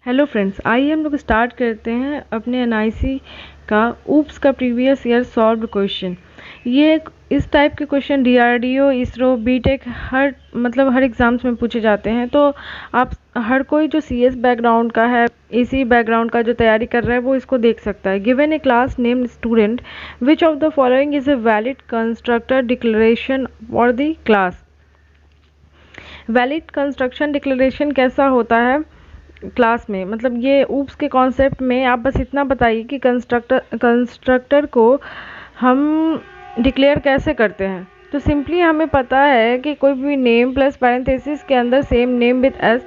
Hello friends, आइए हम लोग स्टार्ट करते हैं अपने एनआईसी का ऊप्स का प्रीवियस ईयर सॉल्व्ड क्वेश्चन। ये इस टाइप के क्वेश्चन डीआरडीओ, इसरो, बीटेक हर एग्ज़ाम्स में पूछे जाते हैं। तो आप हर कोई जो सीएस बैकग्राउंड का है, इसी बैकग्राउंड का जो तैयारी कर रहा है, वो इसको देख सकता है। Given A class named student, which of the following is a valid constructor declaration for the class. Valid construction declaration कैसा होता है क्लास में, मतलब ये ऊप्स के कॉन्सेप्ट में आप बस इतना बताइए कि कंस्ट्रक्टर को हम डिक्लेयर कैसे करते हैं। तो सिंपली हमें पता है कि कोई भी नेम प्लस पैरेंथेसिस के अंदर सेम नेम विद एस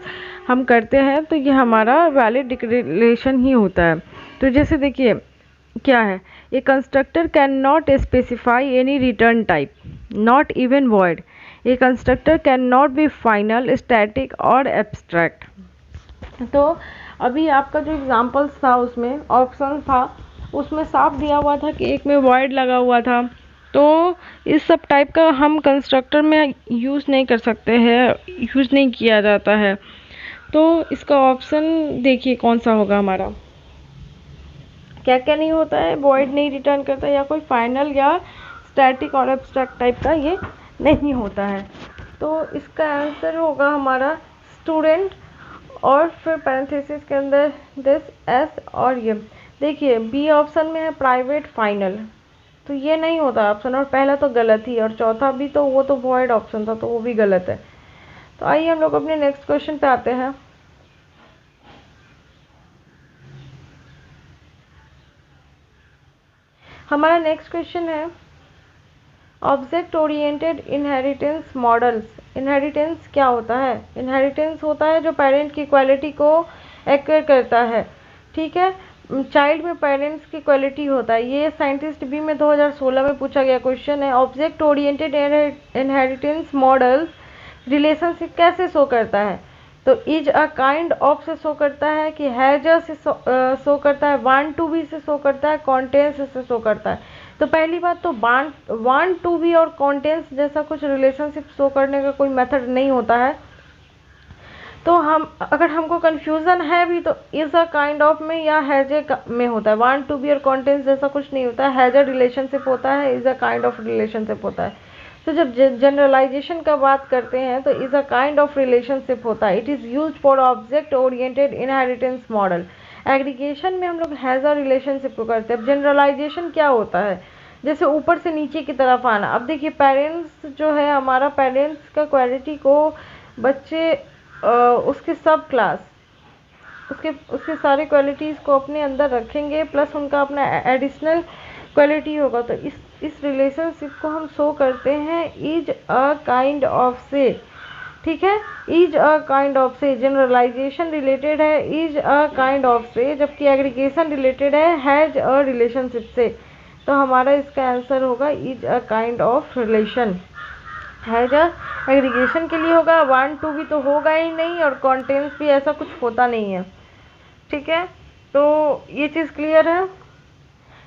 हम करते हैं, तो ये हमारा वैलिड डिक्लेरेशन ही होता है। तो जैसे देखिए क्या है, a constructor can not specify any return type, not even void. A constructor can not be final, static और एब्स्ट्रैक्ट। तो अभी आपका जो एग्जांपल्स था उसमें ऑप्शन था, उसमें साफ दिया हुआ था कि एक में वॉइड लगा हुआ था। तो इस सब टाइप का हम कंस्ट्रक्टर में यूज़ नहीं कर सकते हैं, यूज़ नहीं किया जाता है। तो इसका ऑप्शन देखिए कौन सा होगा हमारा। क्या क्या नहीं होता है, वॉइड नहीं रिटर्न करता, या कोई फाइनल या स्टैटिक और एब्स्ट्रैक्ट टाइप का ये नहीं होता है। तो इसका आंसर होगा हमारा स्टूडेंट, और फिर पैरेंथेसिस के अंदर दिस एस, और ये देखिए बी ऑप्शन में है प्राइवेट फाइनल, तो ये नहीं होता ऑप्शन, और पहला तो गलत ही, और चौथा भी तो वो तो वॉइड ऑप्शन था, तो वो भी गलत है। तो आइए हम लोग अपने नेक्स्ट क्वेश्चन पे आते हैं। हमारा नेक्स्ट क्वेश्चन है object oriented inheritance models. Inheritance क्या होता है? इनहेरिटेंस होता है जो पेरेंट की क्वालिटी को एक्वायर करता है, ठीक है। चाइल्ड में पेरेंट्स की क्वालिटी होता है। ये साइंटिस्ट बी में 2016 में पूछा गया क्वेश्चन है। Object oriented inheritance models relationship कैसे शो करता है? तो इज अ काइंड ऑफ से शो करता है, कि हैज से शो करता है, वांट टू बी से शो करता है, कॉन्टेंस से शो करता है। तो पहली बात तो वांट टू बी और कॉन्टेंस जैसा कुछ रिलेशनशिप शो करने का कोई मेथड नहीं होता है। तो हम अगर हमको कंफ्यूजन है भी तो इज अ काइंड ऑफ में या हैज ए में होता है। वांट टू बी और कॉन्टेंस जैसा कुछ नहीं होता है, हैज अ रिलेशनशिप होता है, is a kind of relationship होता है। तो जब जनरलाइजेशन का बात करते हैं तो is a kind of relationship होता है। It is use for object oriented inheritance model. Aggregation में हम लोग हैज अ रिलेशनशिप को करते हैं। अब जनरलाइजेशन क्या होता है? जैसे ऊपर से नीचे की तरफ आना। अब देखिए पेरेंट्स जो है हमारा, पेरेंट्स का क्वालिटी को बच्चे उसके सब क्लास, उसके सारे क्वालिटीज़ को अपने अंदर रखेंगे, प्लस उनका अपना एडिशनल क्वालिटी होगा। तो इस रिलेशनशिप को हम शो करते हैं इज अ काइंड ऑफ से, ठीक है। इज अ काइंड ऑफ से जनरलाइजेशन रिलेटेड है इज अ काइंड ऑफ से, जबकि एग्रीगेशन रिलेटेड है हैज अ रिलेशनशिप से। तो हमारा इसका आंसर होगा is a kind of relation. Has a aggregation के लिए होगा, वांट टू भी तो होगा ही नहीं, और कॉन्टेंस भी ऐसा कुछ होता नहीं है, ठीक है। तो ये चीज़ क्लियर है।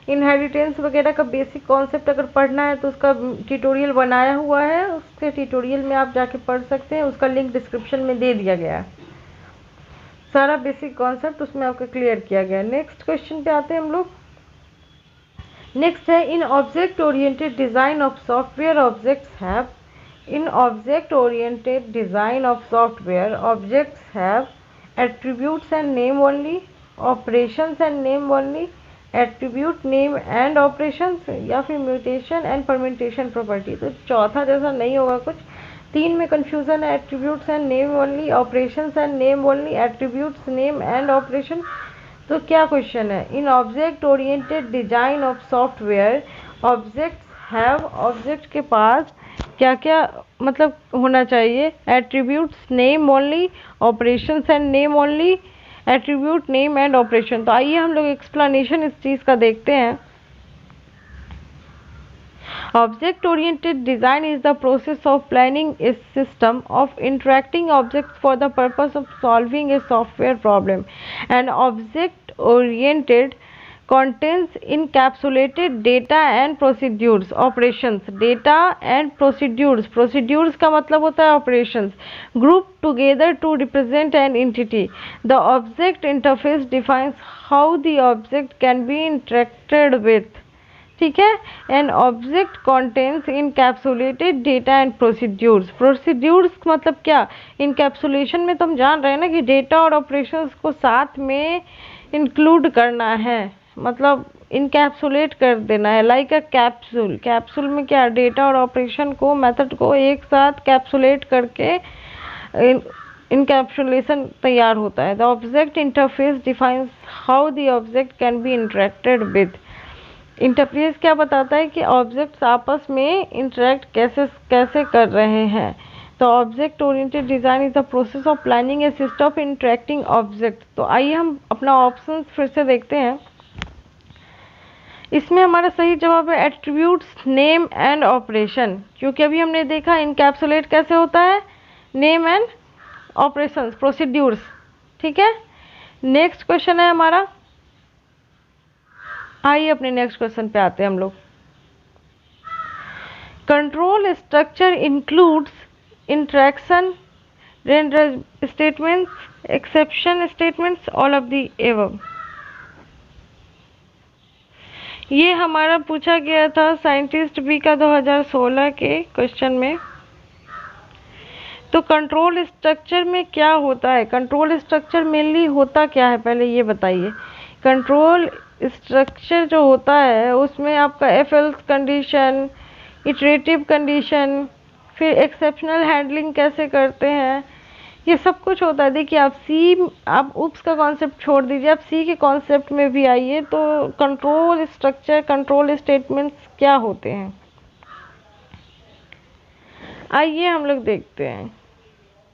इनहेरिटेंस वगैरह का बेसिक कॉन्सेप्ट अगर पढ़ना है तो उसका ट्यूटोरियल बनाया हुआ है, उसके ट्यूटोरियल में आप जाके पढ़ सकते हैं, उसका लिंक डिस्क्रिप्शन में दे दिया गया है। सारा बेसिक कॉन्सेप्ट उसमें आपका क्लियर किया गया है। नेक्स्ट क्वेश्चन पे आते हैं हम लोग। नेक्स्ट है in object oriented design of software objects have, in object oriented design of software objects have attributes and name only, operations and name only, attribute name and operations, या फिर mutation and permutation property. तो चौथा जैसा नहीं होगा कुछ, तीन में कंफ्यूजन है, attributes and name only, operations and name only, attributes name and operation. तो क्या क्वेश्चन है? In object oriented design of software objects have, object के पास क्या क्या मतलब होना चाहिए? Attributes name only, operations and name only, attribute name and operation. तो आइए हम लोग एक्सप्लेनेशन इस चीज़ का देखते हैं। Object oriented design is the process of planning a system of interacting objects for the purpose of solving a software problem. An object oriented contains encapsulated data and procedures operations data and procedures का मतलब होता है operations grouped together to represent an entity. The object interface defines how the object can be interacted with. ठीक है. An object contains encapsulated data and procedures मतलब क्या, encapsulation में तो हम जान रहे हैं ना कि डेटा और ऑपरेशंस को साथ में इंक्लूड करना है, मतलब इनकैप्सुलेट कर देना है, लाइक अ कैप्सूल में क्या, डेटा और ऑपरेशन को, मेथड को एक साथ कैप्सुलेट करके इनकैप्सुलेशन तैयार होता है. The object interface defines how the object can be interacted with. Interface क्या बताता है कि ऑब्जेक्ट्स आपस में इंटरेक्ट कैसे कर रहे हैं. तो object oriented design is the process of planning A system of interacting object. तो आइए हम अपना ऑप्शन फिर से देखते हैं. इसमें हमारा सही जवाब है एट्रीब्यूट्स, नेम एंड ऑपरेशन, क्योंकि अभी हमने देखा इनकैप्सुलेट कैसे होता है, नेम एंड ऑपरेशंस, प्रोसीड्यूर्स. ठीक है. नेक्स्ट क्वेश्चन है हमारा. आइए अपने नेक्स्ट क्वेश्चन पे आते हैं हम लोग. Control structure includes interaction, render statements, exception statements, all of the above. ये हमारा पूछा गया था साइंटिस्ट बी का 2016 के क्वेश्चन में. तो कंट्रोल स्ट्रक्चर में क्या होता है, कंट्रोल स्ट्रक्चर मेनली होता क्या है, पहले ये बताइए. कंट्रोल स्ट्रक्चर जो होता है उसमें आपका F else condition, iterative condition, फिर एक्सेप्शनल हैंडलिंग कैसे करते हैं, ये सब कुछ होता है. देखिए आप उप्स का कॉन्सेप्ट छोड़ दीजिए, आप सी के कॉन्सेप्ट में भी आइए. तो कंट्रोल स्ट्रक्चर, कंट्रोल स्टेटमेंट्स क्या होते हैं, आइए हम लोग देखते हैं.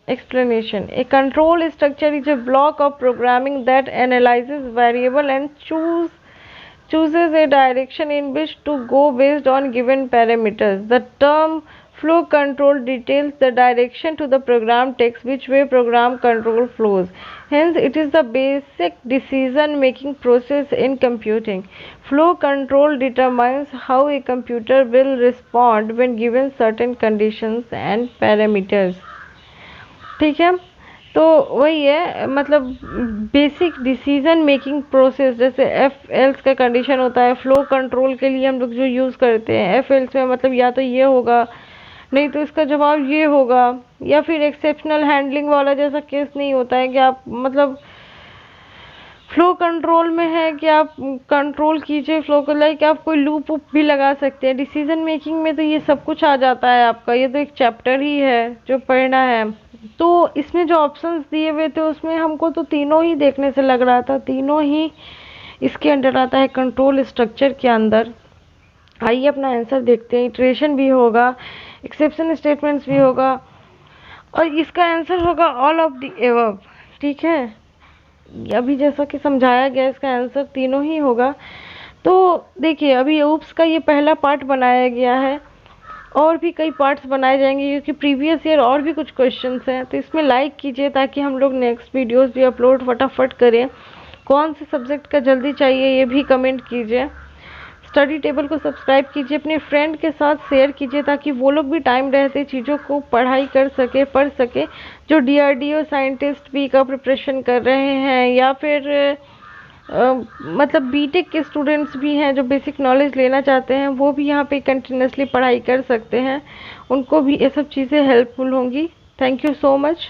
Explanation. A control structure is a block of programming that analyzes variable and chooses a direction in which to go based on given parameters. The term flow control details the direction to the program takes, which way program control flows. Hence, it is the basic decision making process in computing. Flow control determines how a computer will respond when given certain conditions and parameters. ठीक है. तो वही है, मतलब basic decision making process. जैसे F else का condition होता है, फ्लो कंट्रोल के लिए हम लोग जो यूज़ करते हैं एफ एल्स में, मतलब या तो ये होगा, नहीं तो इसका जवाब ये होगा. या फिर एक्सेप्शनल हैंडलिंग वाला जैसा केस नहीं होता है कि आप मतलब फ्लो कंट्रोल में है कि आप कंट्रोल कीजिए फ्लो को, लाइक आप कोई लूप भी लगा सकते हैं. डिसीजन मेकिंग में तो ये सब कुछ आ जाता है आपका, ये तो एक चैप्टर ही है जो पढ़ना है. तो इसमें जो ऑप्शंस दिए हुए थे उसमें हमको तो तीनों ही देखने से लग रहा था, तीनों ही इसके अंडर आता है, कंट्रोल स्ट्रक्चर के अंदर. आइए अपना आंसर देखते हैं. इटरेशन भी होगा, एक्सेप्शन स्टेटमेंट्स भी होगा, और इसका आंसर होगा ऑल ऑफ द एबव. ठीक है. अभी जैसा कि समझाया गया इसका आंसर तीनों ही होगा. तो देखिए अभी ऊप्स का ये पहला पार्ट बनाया गया है, और भी कई पार्ट्स बनाए जाएंगे क्योंकि प्रीवियस ईयर और भी कुछ क्वेश्चंस हैं. तो इसमें लाइक कीजिए ताकि हम लोग नेक्स्ट वीडियोस भी अपलोड फटाफट करें. कौन से सब्जेक्ट का जल्दी चाहिए ये भी कमेंट कीजिए. स्टडी टेबल को सब्सक्राइब कीजिए, अपने फ्रेंड के साथ शेयर कीजिए ताकि वो लोग भी टाइम रहते चीज़ों को पढ़ाई कर सके, पढ़ सके. जो DRDO साइंटिस्ट भी का प्रिपरेशन कर रहे हैं, या फिर मतलब बीटेक के स्टूडेंट्स भी हैं जो बेसिक नॉलेज लेना चाहते हैं, वो भी यहाँ पे कंटिन्यूसली पढ़ाई कर सकते हैं. उनको भी ये सब चीज़ें हेल्पफुल होंगी. Thank you so much.